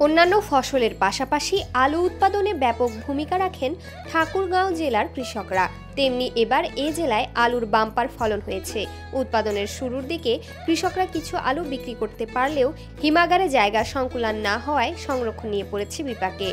অন্যান্য ফসলের পাশাপাশি আলু উৎপাদনে ব্যাপক ভূমিকা রাখেন ঠাকুরগাঁও জেলার কৃষকরা। তেমনি এবার এ জেলায় আলুর বাম্পার ফলন হয়েছে। উৎপাদনের শুরুর দিকে কৃষকরা কিছু আলু বিক্রি করতে পারলেও হিমাগারে জায়গা সংকুলান না হওয়ায় সংরক্ষণ নিয়ে পড়েছে বিপাকে।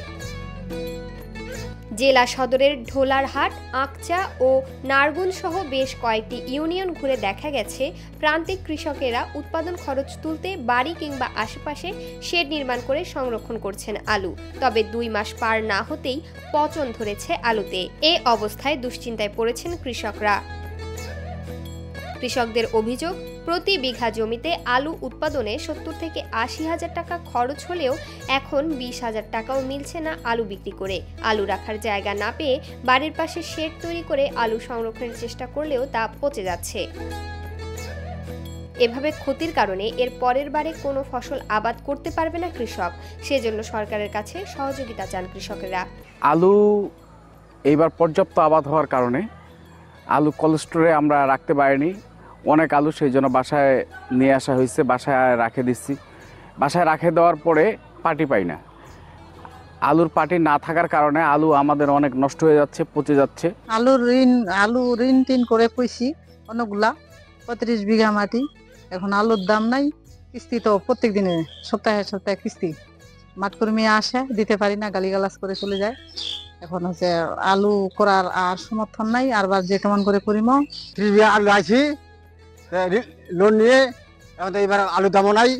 জেলা সদরের ঢোলারহাট, আকচা ও নারগুন সহ বেশ কয়েকটি ইউনিয়ন ঘুরে দেখা গেছে প্রান্তিক কৃষকেরা উৎপাদন খরচ তুলতে বাড়ি কিংবা আশেপাশে শেড নির্মাণ করে সংরক্ষণ করছেন আলু। তবে 2 মাস পার না হতেই পচন ধরেছে আলুতে। এ অবস্থায় দুশ্চিন্তায় পড়েছেন কৃষকরা। কৃষকদের অভিযোগ, প্রতি বিঘা জমিতে আলু উৎপাদনে 70 থেকে 80 হাজার টাকা খরচ হলেও এখন 20 হাজার টাকাও মিলছে না আলু বিক্রি করে। আলু রাখার জায়গা না পেয়ে বাড়ির পাশে শেড তৈরি করে আলু সংরক্ষণের চেষ্টা করলেও তা পচে যাচ্ছে। এভাবে ক্ষতির কারণে এর পরের বারে কোনো ফসল আবাদ করতে পারবে না কৃষক। সেজন্য সরকারের কাছে সহযোগিতা চান কৃষকেরা। আলু এইবার পর্যাপ্ত আবাদ হওয়ার কারণে আলু কোল্ড স্টোরে আমরা রাখতে পারিনি। অনেক আলু সেই জন্য বাসায় নিয়ে আসা হয়েছে, বাসায় রাখে দিচ্ছি। বাসায় রাখে দেওয়ার পরে পাটি পাই না। আলুর পাটি না থাকার কারণে আলু আমাদের অনেক নষ্ট হয়ে যাচ্ছে, পচে যাচ্ছে। আলু ঋণ টিন করে পয়সি অনেকগুলা 35 বিঘা মাটি। এখন আলুর দাম নাই, কিস্তি তো প্রত্যেক দিনে সপ্তাহে সপ্তাহে কিস্তি। মাঠকর্মী আসে, দিতে পারি না, গালিগালাজ করে চলে যায়। এখন হচ্ছে আলু করার আর সমর্থন নাই, আর যে কেমন করে করিম। 30 বিঘা আলু আইছি লোন নিয়ে, এবার আলু দামও নাই।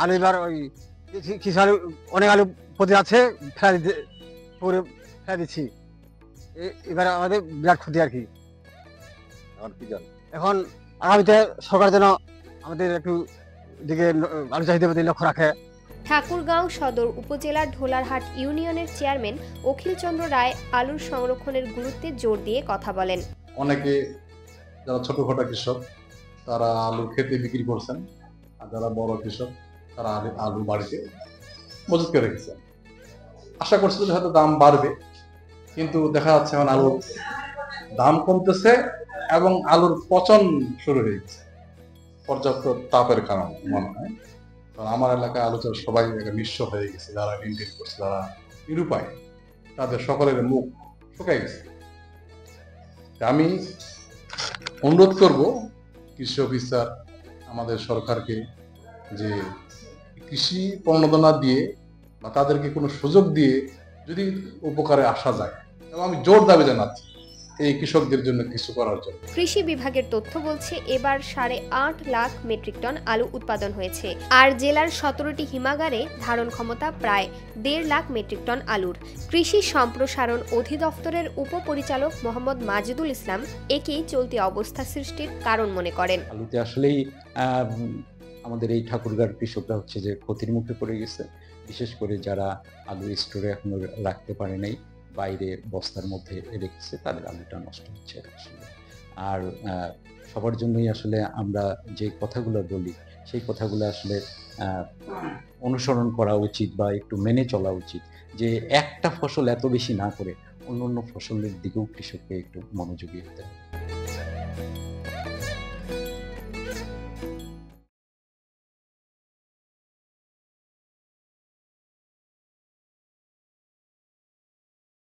আলু এবার ওই কিছু আলু, অনেক আলু পচে যাচ্ছে, ফেলা দিচ্ছি। এবার আমাদের বিরাট ক্ষতি আর কি। এখন আগামীতে সরকার যেন আমাদের একটু দিকে আলু চাহিদার প্রতি লক্ষ্য রাখে। ঠাকুরগাঁও সদর উপজেলার ঢোলারহাট ইউনিয়নের চেয়ারম্যান অখিল চন্দ্র রায় আলুর সংরক্ষণের গুরুত্বে জোর দিয়ে কথা বলেন। অনেকে যারা ছোটখাটো কৃষক তারা আলু খেতে বিক্রি করছেন, আর যারা বড় কৃষক তারা আলু বাড়িতে মজুত করে রেখেছেন। আশা করছিল যে হয়তো দাম বাড়বে, কিন্তু দেখা যাচ্ছে এখন আলুর দাম কমতেছে এবং আলুর পচন শুরু হয়ে গেছে পর্যাপ্ত তাপের কারণে মনে হয়। কারণ আমার এলাকায় আলু চাষ সবাই নিঃস্ব হয়ে গেছে, যারা মেনটেন করছে, যারা নিরুপায়, তাদের সকলের মুখ শুকাই গেছে। আমি অনুরোধ করব কৃষি অফিসার আমাদের সরকারকে যে কৃষি প্রণোদনা দিয়ে বা তাদেরকে কোনো সুযোগ দিয়ে যদি উপকারে আসা যায়, এবং আমি জোর দাবি জানাচ্ছি এই কৃষকদের জন্য কিছু করার জন্য। কৃষি বিভাগের তথ্য বলছে এবার 8.5 লাখ মেট্রিক টন আলু উৎপাদন হয়েছে, আর জেলার 17টি হিমাগারে ধারণ ক্ষমতা প্রায় 1.5 লাখ মেট্রিক টন আলুর। কৃষি সম্প্রসারণ অধিদপ্তরের উপপরিচালক মোহাম্মদ মাজিদুল ইসলাম একেই চলতি অবস্থা সৃষ্টির কারণ মনে করেন। আলুতে আসলেই আমাদের এই ঠাকুরগাঁওর কৃষকরা হচ্ছে যে ক্ষতির মুখে পড়ে গেছে, বিশেষ করে যারা আলু স্টোরে এখনো রাখতে পারে নাই, বাইরে বস্তার মধ্যে রেখেছে, তাদের আলুটা নষ্ট হচ্ছে আসলে। আর সবার জন্যই আসলে আমরা যে কথাগুলো বলি সেই কথাগুলো আসলে অনুসরণ করা উচিত বা একটু মেনে চলা উচিত, যে একটা ফসল এত বেশি না করে অন্য অন্য ফসলের দিকেও কৃষককে একটু মনোযোগী হতে হবে।